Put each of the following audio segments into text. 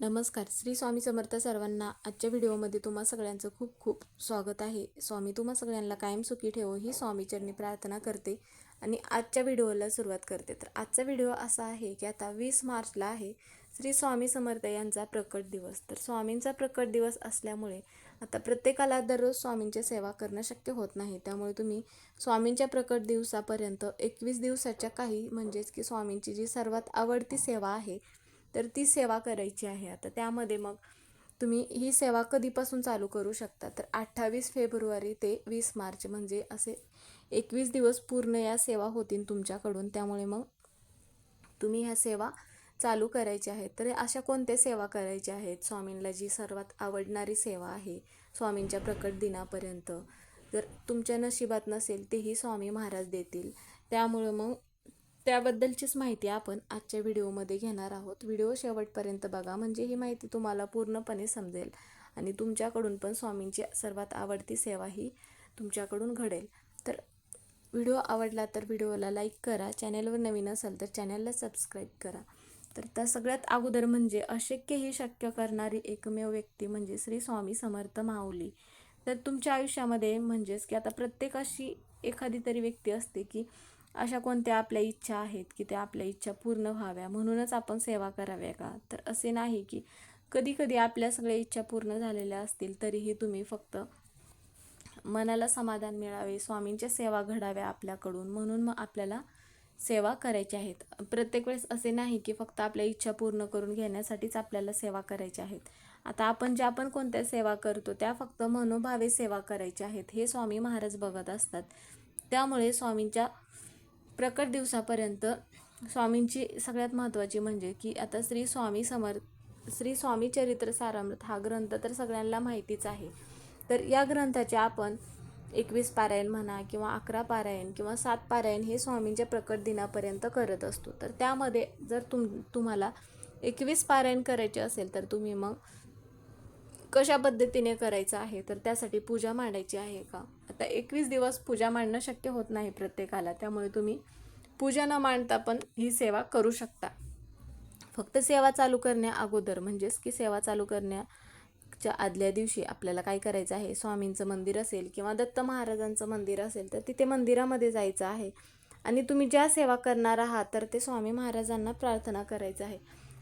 नमस्कार. श्री स्वामी समर्थ सर्वांना. आजच्या व्हिडिओमध्ये तुम्हा सगळ्यांचं खूप खूप स्वागत आहे. स्वामी तुम्हा सगळ्यांना कायम सुखी ठेवो ही स्वामीचरणी प्रार्थना करते आणि आजच्या व्हिडिओला सुरुवात करते. तर आजचा व्हिडिओ असा आहे की आता 20 मार्चला आहे श्री स्वामी समर्थ यांचा प्रकट दिवस. तर स्वामींचा प्रकट दिवस असल्यामुळे आता प्रत्येकाला दररोज स्वामींची सेवा करणं शक्य होत नाही. त्यामुळे तुम्ही स्वामींच्या प्रकट दिवसापर्यंत 21 दिवसाच्या काही म्हणजेच की स्वामींची जी सर्वात आवडती सेवा आहे तर ती सेवा करायची आहे. आता त्यामध्ये मग तुम्ही ही सेवा कधीपासून चालू करू शकता तर 28 फेब्रुवारी ते 20 मार्च म्हणजे असे 21 दिवस पूर्ण या सेवा होतील तुमच्याकडून. त्यामुळे मग तुम्ही ह्या सेवा चालू करायच्या आहेत. तर अशा कोणत्या सेवा करायच्या आहेत स्वामींना जी सर्वात आवडणारी सेवा आहे स्वामींच्या प्रकट दिनापर्यंत जर तुमच्या नशिबात नसेल तेही स्वामी महाराज देतील. त्यामुळं मग त्याबद्दलचीच माहिती आपण आजच्या व्हिडिओमध्ये घेणार आहोत. व्हिडिओ शेवटपर्यंत बघा म्हणजे ही माहिती तुम्हाला पूर्णपणे समजेल आणि तुमच्याकडून पण स्वामींची सर्वात आवडती सेवा ही तुमच्याकडून घडेल. तर व्हिडिओ आवडला तर व्हिडिओला लाईक करा, चॅनलवर नवीन असाल तर चॅनलला सबस्क्राईब करा. तर त्या सगळ्यात अगोदर म्हणजे अशक्य ही शक्य करणारी एकमेव व्यक्ती म्हणजे श्री स्वामी समर्थ माऊली. तर तुमच्या आयुष्यामध्ये म्हणजेच की आता प्रत्येकाशी एखादी तरी व्यक्ती असते की अशा कोणत्या आपल्या इच्छा आहेत की त्या आपल्या इच्छा पूर्ण व्हाव्या म्हणूनच आपण सेवा कराव्या का. तर असे नाही की कधी कधी आपल्या सगळ्या इच्छा पूर्ण झालेल्या असतील तरीही तुम्ही फक्त मनाला समाधान मिळावे, स्वामींच्या सेवा घडाव्या आपल्याकडून म्हणून मग आपल्याला सेवा करायची आहेत. प्रत्येक वेळेस असे नाही की फक्त आपल्या इच्छा पूर्ण करून घेण्यासाठीच आपल्याला सेवा करायच्या आहेत. आता आपण कोणत्या सेवा करतो त्या फक्त मनोभावे सेवा करायच्या आहेत हे स्वामी महाराज बघत असतात. त्यामुळे स्वामींच्या प्रकट दिवसापर्यंत स्वामींची सगळ्यात महत्त्वाची म्हणजे की आता श्री स्वामी चरित्र सारामृत हा ग्रंथ तर सगळ्यांना माहितीच आहे. तर या ग्रंथाचे आपण 21 पारायण म्हणा किंवा 11 पारायण किंवा 7 पारायण हे स्वामींच्या प्रकट दिनापर्यंत करत असतो. तर त्यामध्ये जर तुम्हाला 21 पारायण करायचे असेल तर तुम्ही मग कशा पद्धतीने करायचं आहे तर त्यासाठी पूजा मांडायची आहे का. आता 21 दिवस पूजा मांडणं शक्य होत नाही प्रत्येकाला. त्यामुळे तुम्ही पूजा न मांडता पण ही सेवा करू शकता. फक्त सेवा चालू करण्या अगोदर म्हणजेच की सेवा चालू करण्याच्या आदल्या दिवशी आपल्याला काय करायचं आहे, स्वामींचं मंदिर असेल किंवा दत्त महाराजांचं मंदिर असेल तर तिथे मंदिरामध्ये जायचं आहे आणि तुम्ही ज्या सेवा करणार आहात तर ते स्वामी महाराजांना प्रार्थना करायचं आहे.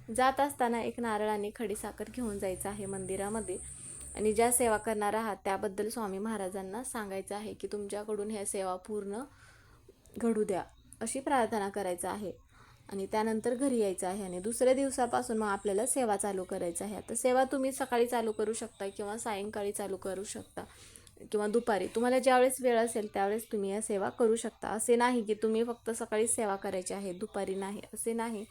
जात असताना एक नारळ आणि खडीसाखर घेऊन जायचं आहे मंदिरामध्ये आणि ज्या सेवा करणार आहात त्याबद्दल स्वामी महाराजांना सांगायचं आहे की तुमच्याकडून ह्या सेवा पूर्ण घडू द्या अशी प्रार्थना करायचं आहे आणि त्यानंतर घरी यायचं आहे आणि दुसऱ्या दिवसापासून मग आपल्याला सेवा चालू करायचं आहे. आता सेवा तुम्ही सकाळी चालू करू शकता किंवा सायंकाळी चालू करू शकता किंवा दुपारी, तुम्हाला ज्यावेळेस वेळ असेल त्यावेळेस तुम्ही या सेवा करू शकता. असे नाही की तुम्ही फक्त सकाळीच सेवा करायची आहे दुपारी नाही, असे नाही.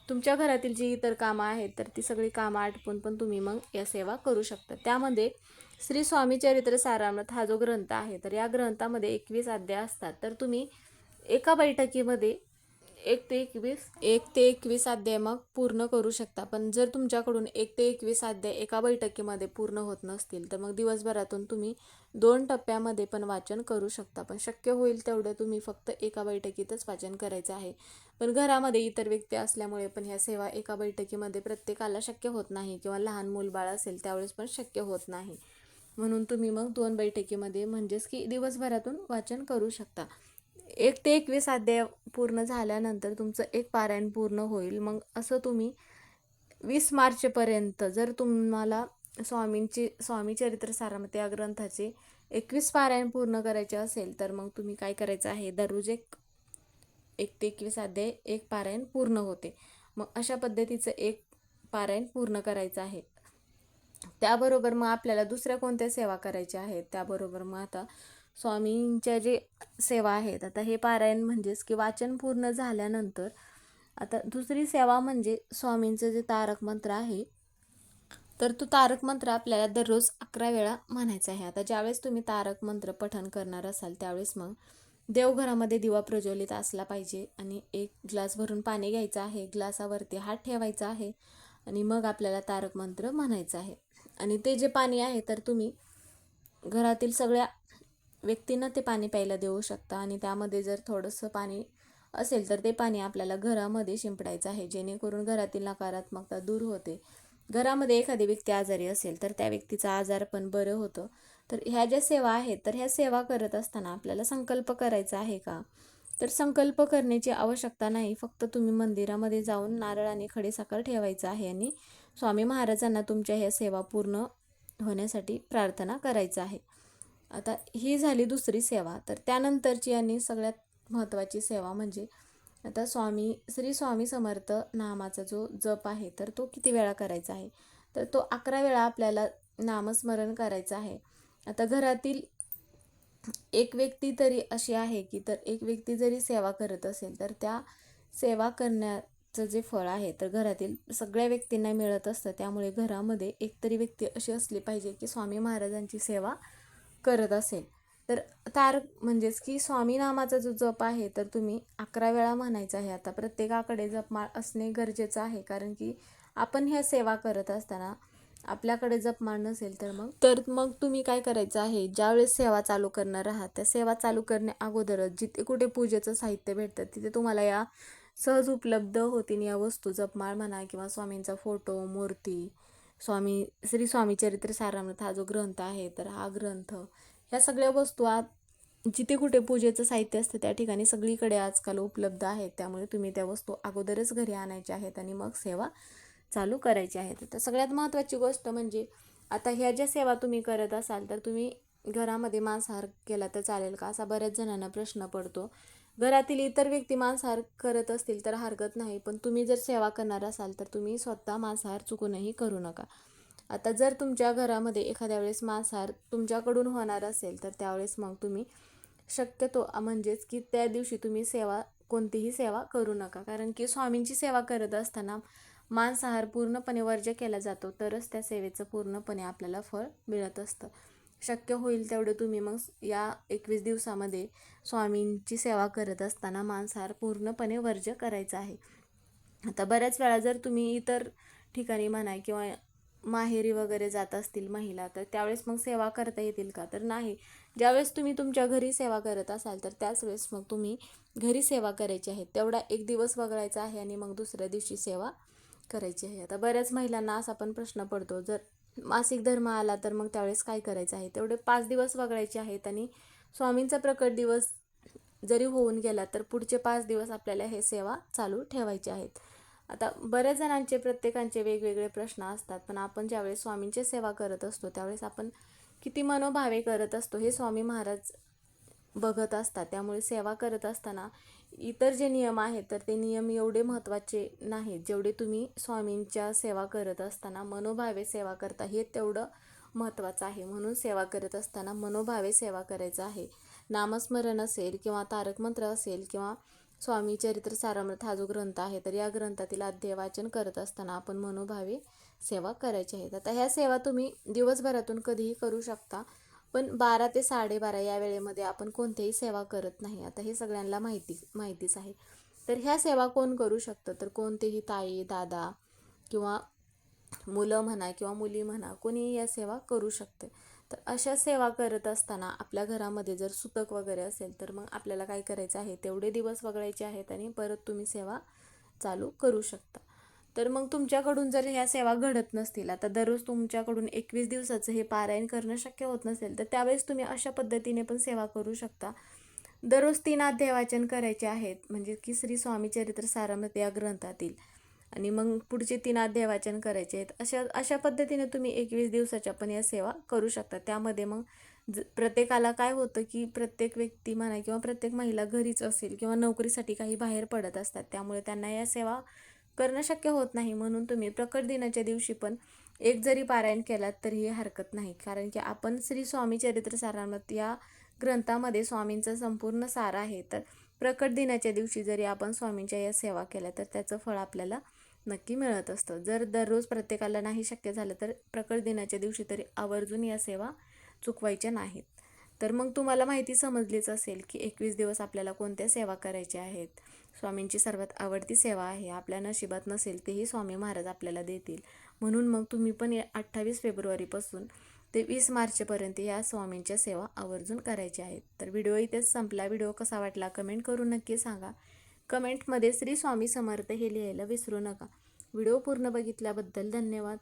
तुमच्या घरातील जी इतर कामं आहेत तर ती सगळी कामं आटपून पण तुम्ही मग या सेवा करू शकता. त्यामध्ये श्री स्वामी चरित्र सारामृत हा जो ग्रंथ आहे तर या ग्रंथामध्ये 21 अध्याय असतात. तर तुम्ही एका बैठकीमध्ये 1 ते 21 अध्याय मग पूर्ण करू शकता. पण जर तुमच्याकडून 1 ते 21 अध्याय एका बैठकीमध्ये पूर्ण होत नसतील तर मग दिवसभरातून तुम्ही 2 टप्प्यामध्ये पण वाचन करू शकता. पण शक्य होईल तेवढं तुम्ही फक्त एका बैठकीतच वाचन करायचं आहे. पण घरामध्ये इतर व्यक्ती असल्यामुळे पण ह्या सेवा एका बैठकीमध्ये प्रत्येकाला शक्य होत नाही किंवा लहान मूलबाळ असेल त्यावेळेस पण शक्य होत नाही. म्हणून तुम्ही मग 2 बैठकीमध्ये म्हणजेच की दिवसभरातून वाचन करू शकता. 1 ते 21 अध्याय पूर्ण झाल्यानंतर तुमचं एक पारायण पूर्ण होईल. मग असं तुम्ही 20 मार्चपर्यंत जर तुम्हाला स्वामी चरित्र सारामृत या ग्रंथाचे 21 पारायण पूर्ण करायचे असेल तर मग तुम्ही काय करायचं आहे, दररोज 1 ते 21 अध्याय एक पारायण पूर्ण होते. मग अशा पद्धतीचं एक पारायण पूर्ण करायचं आहे. त्याबरोबर मग आपल्याला दुसऱ्या कोणत्या सेवा करायच्या आहेत, त्याबरोबर मग आता स्वामींच्या जे सेवा आहेत आता हे पारायण म्हणजेच की वाचन पूर्ण झाल्यानंतर आता दुसरी सेवा म्हणजे स्वामींचं जे तारक मंत्र आहे तर तो तारक मंत्र आपल्याला दररोज 11 वेळा म्हणायचा आहे. आता ज्यावेळेस तुम्ही तारक मंत्र पठण करणार असाल त्यावेळेस मग देवघरामध्ये दिवा प्रज्वलित असला पाहिजे आणि एक ग्लास भरून पाणी घ्यायचं आहे, ग्लासावरती हात ठेवायचा आहे आणि मग आपल्याला तारक मंत्र म्हणायचं आहे. आणि ते जे पाणी आहे तर तुम्ही घरातील सगळ्या व्यक्तींना ते पाणी प्यायला देऊ शकता आणि त्यामध्ये जर थोडंसं पाणी असेल तर ते पाणी आपल्याला घरामध्ये शिंपडायचं आहे जेणेकरून घरातील नकारात्मकता दूर होते घरामध्ये एखादी व्यक्ती आजारी असेल तर त्या व्यक्तीचं आजार पण बरं होतं. तर ह्या ज्या सेवा आहेत तर ह्या सेवा करत असताना आपल्याला संकल्प करायचा आहे का? तर संकल्प करण्याची आवश्यकता नाही. फक्त तुम्ही मंदिरामध्ये जाऊन नारळ आणि खडीसाखर ठेवायचं आहे आणि स्वामी महाराजांना तुमच्या ह्या सेवा पूर्ण होण्यासाठी प्रार्थना करायचं आहे. आता ही झाली दुसरी सेवा. तर त्यानंतरची आणि सगळ्यात महत्त्वाची सेवा म्हणजे आता श्री स्वामी समर्थ नामाचा जो जप आहे तर तो किती वेळा करायचा आहे? तर तो 11 वेळा आपल्याला नामस्मरण करायचं आहे. आता घरातील एक व्यक्ती तरी अशी आहे की तर एक व्यक्ती जरी सेवा करत असेल तर त्या सेवा करण्याचं जे फळ आहे तर घरातील सगळ्या व्यक्तींना मिळत असतं. त्यामुळे घरामध्ये एकतरी व्यक्ती अशी असली पाहिजे की स्वामी महाराजांची सेवा करत असेल. तर म्हणजेच की स्वामी नामाचा जो जप आहे तर तुम्ही 11 वेळा म्हणायचा आहे. आता प्रत्येकाकडे जपमाळ असणे गरजेचं आहे, कारण की आपण ह्या सेवा करत असताना आपल्याकडे जपमाळ नसेल तर मग तुम्ही काय करायचं आहे, ज्यावेळेस सेवा चालू करणार आहात त्या सेवा चालू करण्या अगोदरच जिथे कुठे पूजेचं साहित्य भेटतं तिथे तुम्हाला या सहज उपलब्ध होतील या वस्तू, जपमाळ म्हणा किंवा स्वामींचा फोटो, मूर्ती, श्री स्वामी चरित्र सारामृत हा जो ग्रंथ आहे तर हा ग्रंथ, ह्या सगळ्या वस्तू जिथे कुठे पूजेचं साहित्य असतं त्या ठिकाणी सगळीकडे आजकाल उपलब्ध आहेत. त्यामुळे तुम्ही त्या वस्तू अगोदरच घरी आणायच्या आहेत आणि मग सेवा चालू करायची आहे. तर सगळ्यात महत्त्वाची गोष्ट म्हणजे आता ह्या ज्या सेवा तुम्ही करत असाल तर तुम्ही घरामध्ये मांसाहार केला तर चालेल का, असा बऱ्याच जणांना प्रश्न पडतो. घरातील इतर व्यक्ती मांसाहार करत असतील तर हरकत नाही, पण तुम्ही जर सेवा करणार असाल तर तुम्ही स्वतः मांसाहार चुकूनही करू नका. आता जर तुमच्या घरामध्ये एखाद्या वेळेस मांसाहार तुमच्याकडून होणार असेल तर त्यावेळेस मग तुम्ही शक्यतो म्हणजेच की त्या दिवशी तुम्ही कोणतीही सेवा करू नका, कारण की स्वामींची सेवा करत असताना मांसाहार पूर्णपणे वर्ज्य केला जातो, तरच त्या सेवेचं पूर्णपणे आपल्याला फळ मिळत असतं. शक्य होईल तेवढे तुम्ही मग या 21 दिवसामध्ये स्वामींची सेवा करत असताना मांसाहार पूर्णपणे वर्ज्य करायचं आहे. आता बऱ्याच वेळा जर तुम्ही इतर ठिकाणी म्हणा किंवा माहेरी वगैरे जात असतील महिला तर त्यावेळेस मग सेवा करता येतील का, तर नाही. ज्यावेळेस तुम्ही तुमच्या घरी सेवा करत असाल तर त्याच वेळेस मग तुम्ही घरी सेवा करायची आहे. तेवढा एक दिवस वगळायचा आहे आणि मग दुसऱ्या दिवशी सेवा करायची आहे. आता बऱ्याच महिलांना असा पण प्रश्न पडतो, जर मासिक धर्म आला तर मग त्यावेळेस काय करायचं आहे. तेवढे 5 दिवस वगळायचे आहेत आणि स्वामींचा प्रकट दिवस जरी होऊन गेला तर पुढचे 5 दिवस आपल्याला हे सेवा चालू ठेवायचे आहेत. आता बऱ्याच जणांचे प्रत्येकांचे वेगवेगळे प्रश्न असतात, पण आपण ज्यावेळेस स्वामींची सेवा करत असतो त्यावेळेस आपण किती मनोभावे करत असतो हे स्वामी महाराज बघत असतात. त्यामुळे सेवा करत असताना इतर जे नियम आहेत तर ते नियम एवढे महत्त्वाचे नाहीत जेवढे तुम्ही स्वामींच्या सेवा करत असताना मनोभावे सेवा करता हे तेवढं महत्त्वाचं आहे. म्हणून सेवा करत असताना मनोभावे सेवा करायचं आहे. नामस्मरण असेल किंवा तारक मंत्र असेल किंवा स्वामी चरित्र सारामृत हा जो ग्रंथ आहे तर या ग्रंथातील अध्याय वाचन करत असताना आपण मनोभावे सेवा करायची आहेत. आता ह्या सेवा तुम्ही दिवसभरातून कधीही करू शकता, पण 12 ते 12:30 या वेळेमध्ये आपण कोणतीही सेवा करत नाही. आता हे सगळ्यांना माहितीच आहे. तर ह्या सेवा कोण करू शकतं, तर कोणतेही ताई, दादा किंवा मुलं म्हणा किंवा मुली म्हणा कोणीही या सेवा करू शकते. तर अशा सेवा करत असताना आपल्या घरामध्ये जर सुतक वगैरे असेल तर मग आपल्याला काय करायचं आहे, तेवढे दिवस वगळायचे आहेत आणि परत तुम्ही सेवा चालू करू शकता. तर मग तुमच्याकडून जर ह्या सेवा घडत नसतील, आता दररोज तुमच्याकडून 21 दिवसाचं हे पारायण करणं शक्य होत नसेल तर त्यावेळेस तुम्ही अशा पद्धतीने पण सेवा करू शकता. दररोज 3 अध्याय वाचन करायचे आहेत, म्हणजे की श्री स्वामी चरित्र सारामृत या ग्रंथातील, आणि मग पुढचे 3 अध्याय वाचन करायचे आहेत. अशा पद्धतीने तुम्ही 21 दिवसाच्या पण या सेवा करू शकता. त्यामध्ये मग प्रत्येकाला काय होतं की प्रत्येक व्यक्ती म्हणा किंवा प्रत्येक महिला घरीच असेल किंवा नोकरीसाठी काही बाहेर पडत असतात, त्यामुळे त्यांना या सेवा करणं शक्य होत नाही. म्हणून तुम्ही प्रकट दिनाच्या दिवशी पण एक जरी पारायण केलात तरीही हरकत नाही, कारण की आपण श्री स्वामी चरित्र सारामृत या ग्रंथामध्ये स्वामींचं संपूर्ण सार आहे. तर प्रकट दिनाच्या दिवशी जरी आपण स्वामींच्या या सेवा केल्या तर त्याचं फळ आपल्याला नक्की मिळत असतं. जर दररोज प्रत्येकाला नाही शक्य झालं तर प्रकट दिनाच्या दिवशी तरी आवर्जून या सेवा चुकवायच्या नाहीत. तर मग तुम्हाला माहिती समजलीच असेल की 21 दिवस आपल्याला कोणत्या सेवा करायच्या आहेत. स्वामींची सर्वात आवडती सेवा आहे, आपल्या नशिबात नसेल तेही स्वामी महाराज आपल्याला देतील. म्हणून मग तुम्ही पण 28 फेब्रुवारीपासून ते 20 मार्चपर्यंत या स्वामींच्या सेवा आवर्जून करायच्या आहेत. तर व्हिडिओ इथेच संपला. व्हिडिओ कसा वाटला कमेंट करून नक्की सांगा. कमेंटमध्ये श्री स्वामी समर्थ हे लिहायला विसरू नका. व्हिडिओ पूर्ण बघितल्याबद्दल धन्यवाद.